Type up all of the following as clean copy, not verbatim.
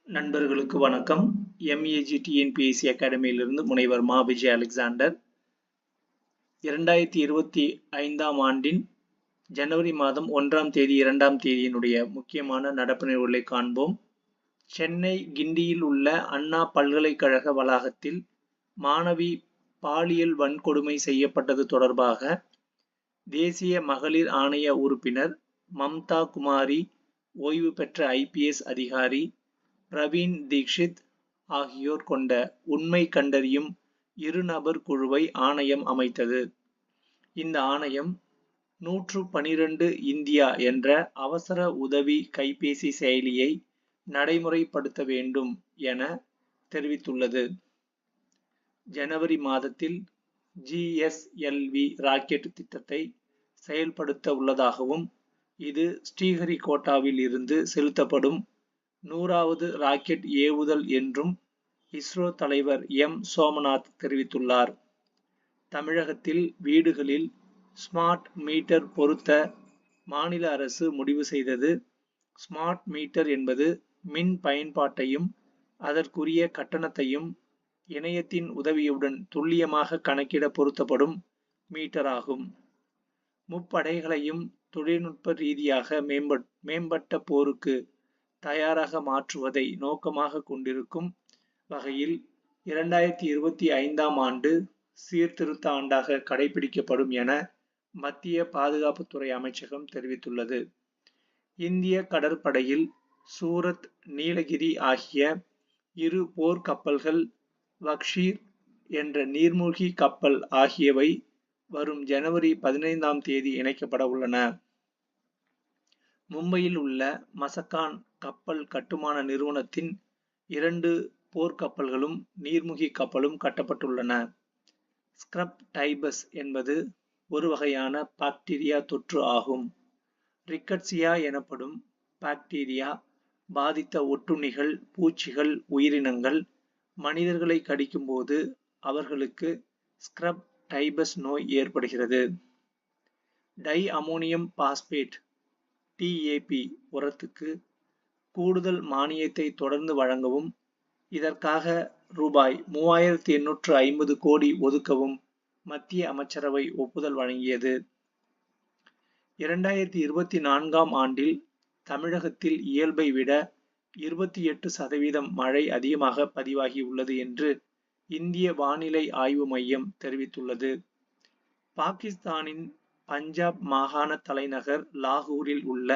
நண்பர்களுக்கு வணக்கம். MEG TNPSC அகாடமியிலிருந்து முனைவர் மா. விஜய் அலெக்சாண்டர். 2025ஆம் ஆண்டின் ஜனவரி மாதம் 1ஆம் தேதி 2ஆம் தேதியினுடைய முக்கியமான நடப்பு நிகழ்வுகளை காண்போம். சென்னை கிண்டியில் உள்ள அண்ணா பல்கலைக்கழக வளாகத்தில் மாணவி பாலியல் வன்கொடுமை செய்யப்பட்டது தொடர்பாக தேசிய மகளிர் ஆணைய உறுப்பினர் மம்தா குமாரி, ஓய்வு பெற்ற IPS அதிகாரி பிரவீன் தீக்ஷித் ஆகியோர் கொண்ட உண்மை கண்டறியும் இருநபர் குழுவை ஆணையம் அமைத்தது. இந்த ஆணையம் 112 இந்தியா என்ற அவசர உதவி கைபேசி செயலியை நடைமுறைப்படுத்த வேண்டும் என தெரிவித்துள்ளது. ஜனவரி மாதத்தில் GSLV ராக்கெட் திட்டத்தை செயல்படுத்த உள்ளதாகவும், இது ஸ்ரீஹரிகோட்டாவில் இருந்து செலுத்தப்படும் 100வது ராக்கெட் ஏவுதல் என்றும் இஸ்ரோ தலைவர் சோமநாத் தெரிவித்துள்ளார். தமிழகத்தில் வீடுகளில் ஸ்மார்ட் மீட்டர் பொருத்த மாநில அரசு முடிவு செய்தது. ஸ்மார்ட் மீட்டர் என்பது மின் பயன்பாட்டையும் அதற்குரிய கட்டணத்தையும் இணையத்தின் உதவியுடன் துல்லியமாக கணக்கிட பொருத்தப்படும் மீட்டர் ஆகும். முப்படைகளையும் தொழில்நுட்ப ரீதியாக மேம்பட்ட போருக்கு தயாராக மாற்றுவதை நோக்கமாக கொண்டிருக்கும் வகையில் 2025ஆம் ஆண்டு சீர்திருத்த ஆண்டாக கடைபிடிக்கப்படும் என மத்திய பாதுகாப்புத்துறை அமைச்சகம் தெரிவித்துள்ளது. இந்திய கடற்படையில் சூரத், நீலகிரி ஆகிய இரு போர்க்கப்பல்கள், வக்ஷீர் என்ற நீர்மூழ்கி கப்பல் ஆகியவை வரும் ஜனவரி 15ஆம் தேதி இணைக்கப்பட உள்ளன. மும்பையில் உள்ள மசகான் கப்பல் கட்டுமான நிறுவனத்தின் 2 போர்க்கப்பல்களும் நீர்மூழ்கி கப்பலும் கட்டப்பட்டுள்ளன. ஸ்க்ரப் டைபஸ் என்பது ஒரு வகையான பாக்டீரியா தொற்று ஆகும். ரிக்கட்சியா எனப்படும் பாக்டீரியா பாதித்த ஒட்டுண்ணிகள், பூச்சிகள், உயிரினங்கள் மனிதர்களை கடிக்கும்போது அவர்களுக்கு ஸ்க்ரப் டைபஸ் நோய் ஏற்படுகிறது. டை அமோனியம் பாஸ்பேட் DAP உரத்துக்கு கூடுதல் மானியத்தை தொடர்ந்து வழங்கவும், இதற்காக ரூபாய் 3850 கோடி ஒதுக்கவும் மத்திய அமைச்சரவை ஒப்புதல் வழங்கியது. 2024ஆம் ஆண்டில் தமிழகத்தில் இயல்பை விட 28% மழை அதிகமாக பதிவாகியுள்ளது என்று இந்திய வானிலை ஆய்வு மையம் தெரிவித்துள்ளது. பாகிஸ்தானின் பஞ்சாப் மாகாண தலைநகர் லாகூரில் உள்ள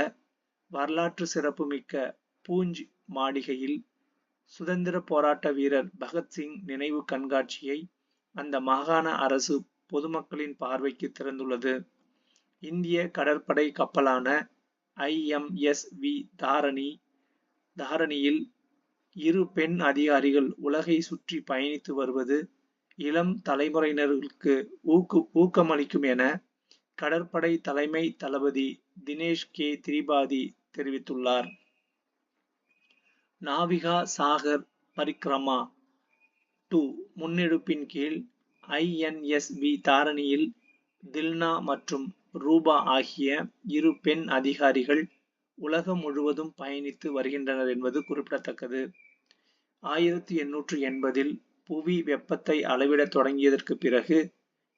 வரலாற்று சிறப்புமிக்க பூஞ்ச் மாளிகையில் சுதந்திர போராட்ட வீரர் பகத்சிங் நினைவு கண்காட்சியை அந்த மாகாண அரசு பொதுமக்களின் பார்வைக்கு திறந்துள்ளது. இந்திய கடற்படை கப்பலான IMSV தாரணியில் 2 பெண் அதிகாரிகள் உலகை சுற்றி பயணித்து வருவது இளம் தலைமுறையினருக்கு ஊக்கமளிக்கும் என கடற்படை தலைமை தளபதி தினேஷ் K. திரிபாதி தெரிவித்துள்ளார். நாவிகா சாகர் பரிக்ரமா 2 முன்னெடுப்பின் கீழ் INSV தாரணியில் தில்னா மற்றும் ரூபா ஆகிய 2 பெண் அதிகாரிகள் உலகம் முழுவதும் பயணித்து வருகின்றனர் என்பது குறிப்பிடத்தக்கது. 1880இல் புவி வெப்பத்தை அளவிட தொடங்கியதற்கு பிறகு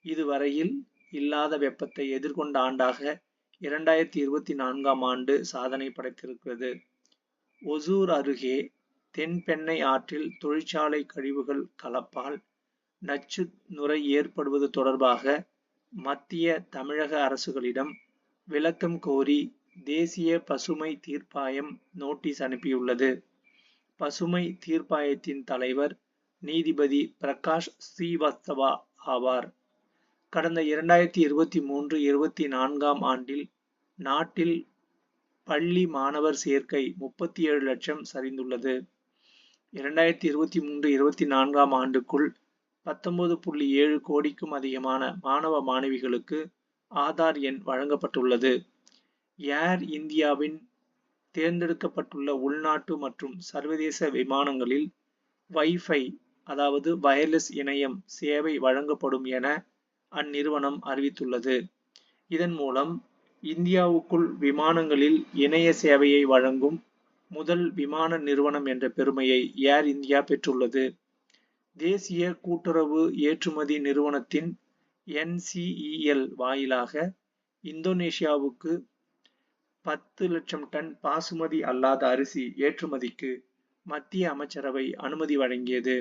இதுவரையில் இல்லாத வெப்பத்தை எதிர்கொண்ட ஆண்டாக 2024ஆம் ஆண்டு சாதனை படைத்திருக்கிறது. ஒசூர் அருகே தென்பெண்ணை ஆற்றில் தொழிற்சாலை கழிவுகள் கலப்பால் நச்சு நுரை ஏற்படுவது தொடர்பாக மத்திய, தமிழக அரசுகளிடம் விளக்கம் கோரி தேசிய பசுமை தீர்ப்பாயம் நோட்டீஸ் அனுப்பியுள்ளது. பசுமை தீர்ப்பாயத்தின் தலைவர் நீதிபதி பிரகாஷ் ஸ்ரீவத்சவா ஆவார். கடந்த 2023-24ஆம் ஆண்டில் நாட்டில் பள்ளி மாணவர் சேர்க்கை 37 லட்சம் சரிந்துள்ளது. 2023-24ஆம் ஆண்டுக்குள் 19.7 கோடிக்கும் அதிகமான மாணவ மாணவிகளுக்கு ஆதார் எண் வழங்கப்பட்டுள்ளது. ஏர் இந்தியாவின் தேர்ந்தெடுக்கப்பட்டுள்ள உள்நாட்டு மற்றும் சர்வதேச விமானங்களில் வைஃபை அதாவது வயர்லெஸ் இணையம் சேவை வழங்கப்படும் என அந்நிறுவனம் அறிவித்துள்ளது. இதன் மூலம் இந்தியாவுக்குள் விமானங்களில் இணைய சேவையை வழங்கும் முதல் விமான நிறுவனம் என்ற பெருமையை ஏர் இந்தியா பெற்றுள்ளது. தேசிய கூட்டுறவு ஏற்றுமதி நிறுவனத்தின் NCEL வாயிலாக இந்தோனேஷியாவுக்கு 10 லட்சம் டன் பாசுமதி அல்லாத அரிசி ஏற்றுமதிக்கு மத்திய அமைச்சரவை அனுமதி வழங்கியது.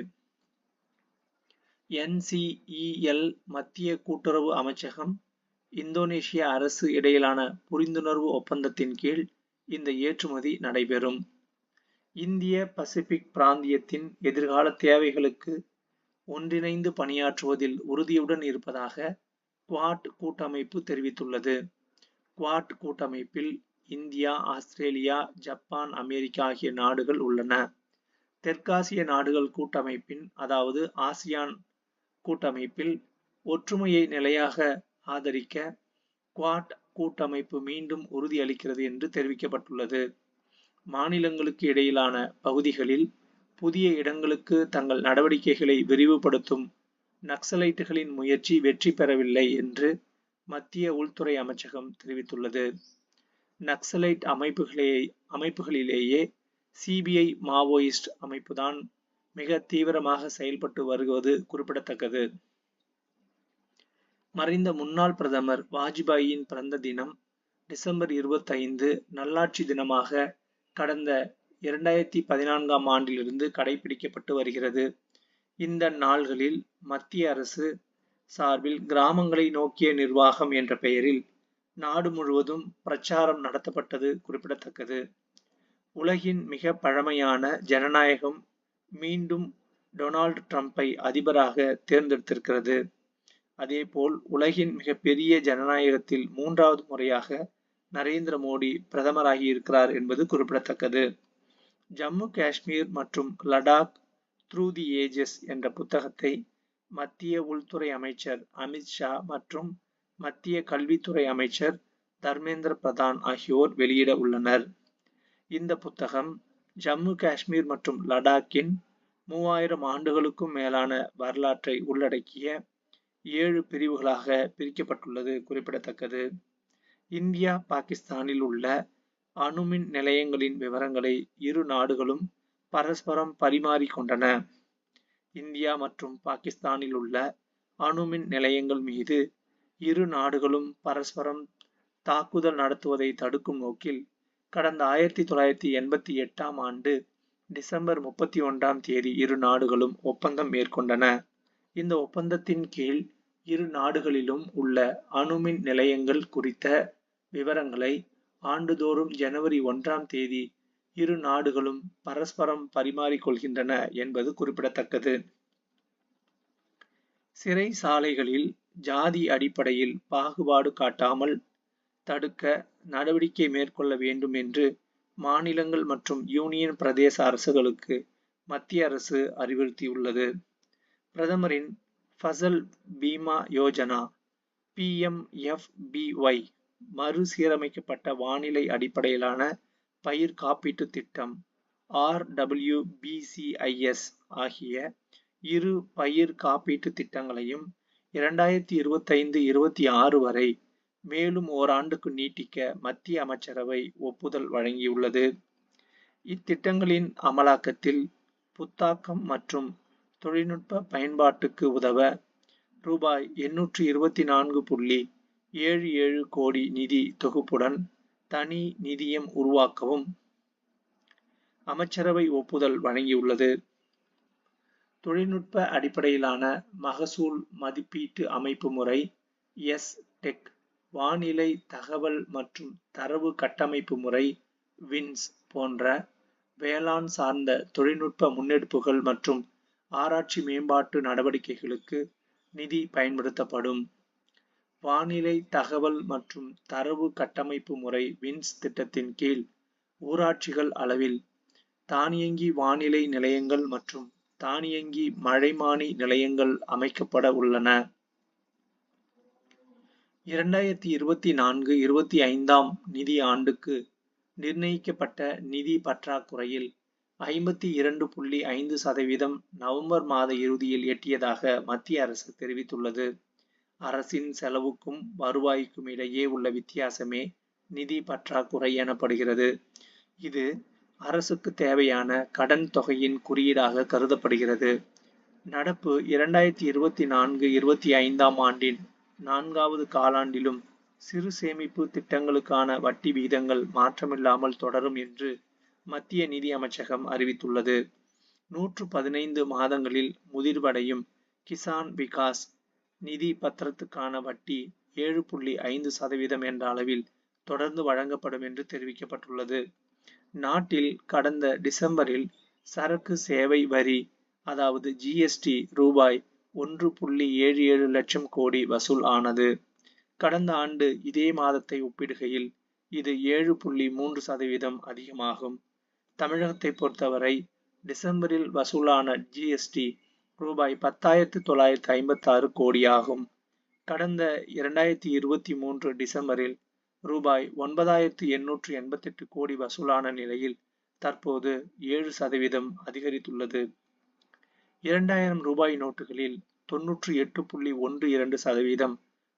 NCEL மத்திய கூட்டுறவு அமைச்சகம் இந்தோனேஷிய அரசு இடையிலான புரிந்துணர்வு ஒப்பந்தத்தின் கீழ் இந்த ஏற்றுமதி நடைபெறும். இந்திய பசிபிக் பிராந்தியத்தின் எதிர்கால தேவைகளுக்கு ஒன்றிணைந்து பணியாற்றுவதில் உறுதியுடன் இருப்பதாக குவாட் கூட்டமைப்பு தெரிவித்துள்ளது. குவாட் கூட்டமைப்பில் இந்தியா, ஆஸ்திரேலியா, ஜப்பான், அமெரிக்கா ஆகிய நாடுகள் உள்ளன. தெற்காசிய நாடுகள் கூட்டமைப்பின் அதாவது ஆசியான் கூட்டமைப்பில் ஒற்றுமையை நிலையாக ஆதரிக்க குவாட் கூட்டமைப்பு மீண்டும் உறுதியளிக்கிறது என்று தெரிவிக்கப்பட்டுள்ளது. மாநிலங்களுக்கு இடையிலான பகுதிகளில் புதிய இடங்களுக்கு தங்கள் நடவடிக்கைகளை விரிவுபடுத்தும் நக்சலைட்டுகளின் முயற்சி வெற்றி பெறவில்லை என்று மத்திய உள்துறை அமைச்சகம் தெரிவித்துள்ளது. நக்சலைட் அமைப்புகளிலேயே CBI மாவோயிஸ்ட் அமைப்புதான் மிக தீவிரமாக செயல்பட்டு வருவது குறிப்பிடத்தக்கது. மறைந்த முன்னாள் பிரதமர் வாஜ்பாயின் பிறந்த தினம் டிசம்பர் 25 நல்லாட்சி தினமாக கடந்த 2014ஆம் ஆண்டிலிருந்து கடைபிடிக்கப்பட்டு வருகிறது. இந்த நாள்களில் மத்திய அரசு சார்பில் கிராமங்களை நோக்கிய நிர்வாகம் என்ற பெயரில் நாடு முழுவதும் பிரச்சாரம் நடத்தப்பட்டது குறிப்பிடத்தக்கது. உலகின் மிக பழமையான ஜனநாயகம் மீண்டும் டொனால்ட் ட்ரம்பை அதிபராக தேர்ந்தெடுத்திருக்கிறது. அதேபோல் உலகின் மிகப்பெரிய ஜனநாயகத்தில் 3வது முறையாக நரேந்திர மோடி பிரதமராகி இருக்கிறார் என்பது குறிப்பிடத்தக்கது. ஜம்மு காஷ்மீர் மற்றும் லடாக் த்ரூ தி ஏஜஸ் என்ற புத்தகத்தை மத்திய உள்துறை அமைச்சர் அமித்ஷா மற்றும் மத்திய கல்வித்துறை அமைச்சர் தர்மேந்திர பிரதான் ஆகியோர் வெளியிட உள்ளனர். இந்த புத்தகம் ஜம்மு காஷ்மீர் மற்றும் லடாக்கின் 3000 ஆண்டுகளுக்கும் மேலான வரலாற்றை உள்ளடக்கிய 7 பிரிவுகளாக பிரிக்கப்பட்டுள்ளது குறிப்பிடத்தக்கது. இந்தியா, பாகிஸ்தானில் உள்ள அணுமின் நிலையங்களின் விவரங்களை இரு நாடுகளும் பரஸ்பரம் பரிமாறிக்கொண்டன. இந்தியா மற்றும் பாகிஸ்தானில் உள்ள அணுமின் நிலையங்கள் மீது இரு நாடுகளும் பரஸ்பரம் தாக்குதல் நடத்துவதை தடுக்கும் நோக்கில் கடந்த 1988ஆம் ஆண்டு டிசம்பர் 31ஆம் தேதி இரு நாடுகளும் ஒப்பந்தம் மேற்கொண்டன. இந்த ஒப்பந்தத்தின் கீழ் இரு நாடுகளிலும் உள்ள அணுமின் நிலையங்கள் குறித்த விவரங்களை ஆண்டுதோறும் ஜனவரி 1ஆம் தேதி இரு நாடுகளும் பரஸ்பரம் பரிமாறிக்கொள்கின்றன என்பது குறிப்பிடத்தக்கது. சிறைச்சாலைகளில் ஜாதி அடிப்படையில் பாகுபாடு காட்டாமல் தடுக்க நடவடிக்கை மேற்கொள்ள வேண்டும் என்று மாநிலங்கள் மற்றும் யூனியன் பிரதேச அரசுகளுக்கு மத்திய அரசு அறிவுறுத்தியுள்ளது. பிரதமரின் ஃபசல் பீமா யோஜனா PMFBY மறுசீரமைக்கப்பட்ட வானிலை அடிப்படையிலான பயிர் காப்பீட்டு திட்டம் RWBCIS ஆகிய இரு பயிர் காப்பீட்டு திட்டங்களையும் 2025-26 வரை மேலும் ஓராண்டுக்கு நீட்டிக்க மத்திய அமைச்சரவை ஒப்புதல் வழங்கியுள்ளது. இத்திட்டங்களின் அமலாக்கத்தில் புத்தாக்கம் மற்றும் தொழில்நுட்ப பயன்பாட்டுக்கு உதவ ரூபாய் 824.77 கோடி நிதி தொகுப்புடன் தனி நிதியம் உருவாக்கவும் அமைச்சரவை ஒப்புதல் வழங்கியுள்ளது. தொழில்நுட்ப அடிப்படையிலான மகசூல் மதிப்பீட்டு அமைப்பு முறை STEC, வானிலை தகவல் மற்றும் தரவு கட்டமைப்பு முறை WINS போன்ற வேளாண் சார்ந்த தொழில்நுட்ப முன்னெடுப்புகள் மற்றும் ஆராய்ச்சி மேம்பாட்டு நடவடிக்கைகளுக்கு நிதி பயன்படுத்தப்படும். வானிலை தகவல் மற்றும் தரவு கட்டமைப்பு முறை WINS திட்டத்தின் கீழ் ஊராட்சிகள் அளவில் தானியங்கி வானிலை நிலையங்கள் மற்றும் தானியங்கி மழைமானி நிலையங்கள் அமைக்கப்பட உள்ளன. 2024-25ஆம் நிதி ஆண்டுக்கு நிர்ணயிக்கப்பட்ட நிதி பற்றாக்குறையில் 52.5% நவம்பர் மாத இறுதியில் எட்டியதாக மத்திய அரசு தெரிவித்துள்ளது. அரசின் செலவுக்கும் வருவாய்க்கும் இடையே உள்ள வித்தியாசமே நிதி பற்றாக்குறை எனப்படுகிறது. இது அரசுக்கு தேவையான கடன் தொகையின் குறியீடாக கருதப்படுகிறது. நடப்பு 2024-25ஆம் ஆண்டின் 4வது காலாண்டிலும் சிறு சேமிப்பு திட்டங்களுக்கான வட்டி விகிதங்கள் மாற்றமில்லாமல் தொடரும் என்று மத்திய நிதி அமைச்சகம் அறிவித்துள்ளது. 115 மாதங்களில் முதிர்வடையும் கிசான் விகாஸ் நிதி பத்திரத்துக்கான வட்டி 7.5% என்ற அளவில் தொடர்ந்து வழங்கப்படும் என்று தெரிவிக்கப்பட்டுள்ளது. நாட்டில் கடந்த டிசம்பரில் சரக்கு சேவை வரி அதாவது ஜிஎஸ்டி ரூபாய் 1.77 லட்சம் கோடி வசூல் ஆனது. கடந்த ஆண்டு இதே மாதத்தை ஒப்பிடுகையில் இது 7.3% அதிகமாகும். தமிழகத்தை பொறுத்தவரை டிசம்பரில் வசூலான ஜிஎஸ்டி ரூபாய் 10,956 கோடியாகும். கடந்த 2023 டிசம்பரில் ரூபாய் 9,888 கோடி வசூலான நிலையில் தற்போது 7% அதிகரித்துள்ளது. 2000 ரூபாய் நோட்டுகளில் 98.12%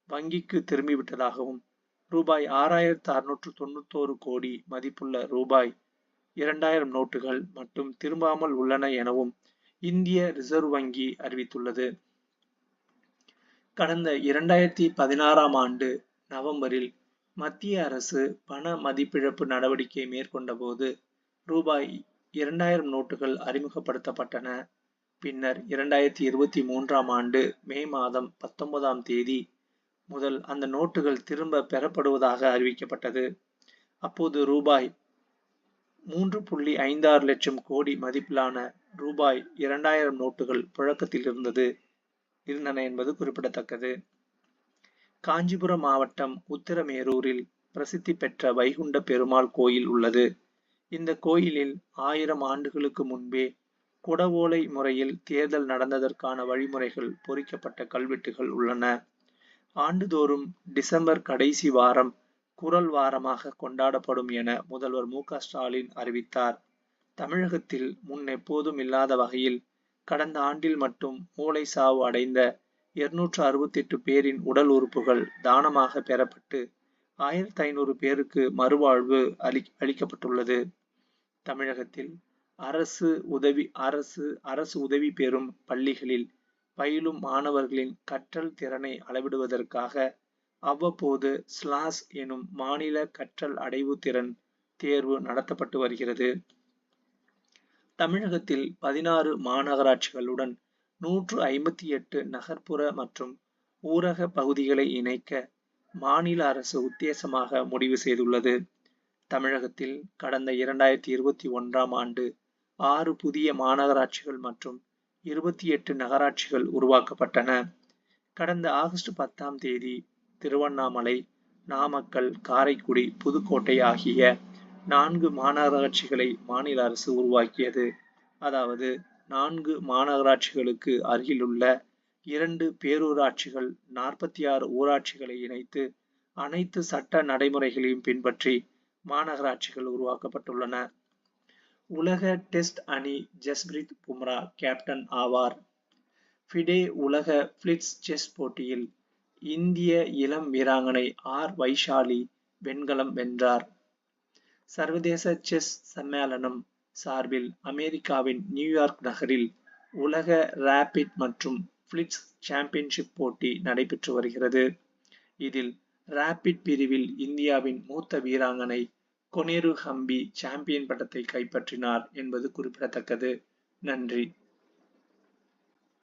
வங்கிக்கு திரும்பிவிட்டதாகவும் ரூபாய் 6,691 கோடி மதிப்புள்ள ரூபாய் 2000 நோட்டுகள் மட்டும் திரும்பாமல் உள்ளன எனவும் இந்திய ரிசர்வ் வங்கி அறிவித்துள்ளது. கடந்த 2016ஆம் ஆண்டு நவம்பரில் மத்திய அரசு பண மதிப்பிழப்பு நடவடிக்கை மேற்கொண்ட போது ரூபாய் 2000 நோட்டுகள் அறிமுகப்படுத்தப்பட்டன. பின்னர் 2023ஆம் ஆண்டு மே மாதம் 19ஆம் தேதி முதல் அந்த நோட்டுகள் திரும்ப பெறப்படுவதாக அறிவிக்கப்பட்டது. அப்போது ரூபாய் 3.56 லட்சம் கோடி மதிப்பிலான ரூபாய் 2000 நோட்டுகள் புழக்கத்தில் இருந்தன என்பது குறிப்பிடத்தக்கது. காஞ்சிபுரம் மாவட்டம் உத்திரமேரூரில் பிரசித்தி பெற்ற வைகுண்ட பெருமாள் கோயில் உள்ளது. இந்த கோயிலில் 1000 ஆண்டுகளுக்கு முன்பே குடவோலை முறையில் தேர்தல் நடந்ததற்கான வழிமுறைகள் பொறிக்கப்பட்ட கல்வெட்டுகள் உள்ளன. ஆண்டுதோறும் டிசம்பர் கடைசி வாரம் குறள் வாரமாக கொண்டாடப்படும் என முதல்வர் மு.க. ஸ்டாலின் அறிவித்தார். தமிழகத்தில் முன் எப்போதும் இல்லாத வகையில் கடந்த ஆண்டில் மட்டும் மூளை சாவு அடைந்த 268 பேரின் உடல் உறுப்புகள் தானமாக பெறப்பட்டு 1500 பேருக்கு மறுவாழ்வு அளிக்கப்பட்டுள்ளது. தமிழகத்தில் அரசு உதவி பெறும் பள்ளிகளில் பயிலும் மாணவர்களின் கற்றல் திறனை அளவிடுவதற்காக அவ்வப்போது ஸ்லாஸ் எனும் மாநில கற்றல் அடைவு திறன் தேர்வு நடத்தப்பட்டு வருகிறது. தமிழகத்தில் 16 மாநகராட்சிகளுடன் 158 நகர்ப்புற மற்றும் ஊரக பகுதிகளை இணைக்க மாநில அரசு உத்தேசமாக முடிவு செய்துள்ளது. தமிழகத்தில் கடந்த 2021ஆம் ஆண்டு 6 புதிய மாநகராட்சிகள் மற்றும் 28 நகராட்சிகள் உருவாக்கப்பட்டன. கடந்த ஆகஸ்ட் 10ஆம் தேதி திருவண்ணாமலை, நாமக்கல், காரைக்குடி, புதுக்கோட்டை ஆகிய 4 மாநகராட்சிகளை மாநில அரசு உருவாக்கியது. அதாவது 4 மாநகராட்சிகளுக்கு அருகிலுள்ள 2 பேரூராட்சிகள் 46 ஊராட்சிகளை இணைத்து அனைத்து சட்ட நடைமுறைகளையும் பின்பற்றி மாநகராட்சிகள் உருவாக்கப்பட்டுள்ளன. உலக டெஸ்ட் அணி ஜஸ்பிரீத் பும்ரா கேப்டன் ஆவார். ஃபிடே உலக பிளிட்ஸ் செஸ் போட்டியில் இந்திய இளம் வீராங்கனை ஆர். வைஷாலி வெண்கலம் வென்றார். சர்வதேச செஸ் சம்மேளனம் சார்பில் அமெரிக்காவின் நியூயார்க் நகரில் உலக ரேபிட் மற்றும் பிளிட்ஸ் சாம்பியன்ஷிப் போட்டி நடைபெற்று வருகிறது. இதில் ரேபிட் பிரிவில் இந்தியாவின் மூத்த வீராங்கனை கொனேரு ஹம்பி சாம்பியன் பட்டத்தை கைப்பற்றினார் என்பது குறிப்பிடத்தக்கது. நன்றி.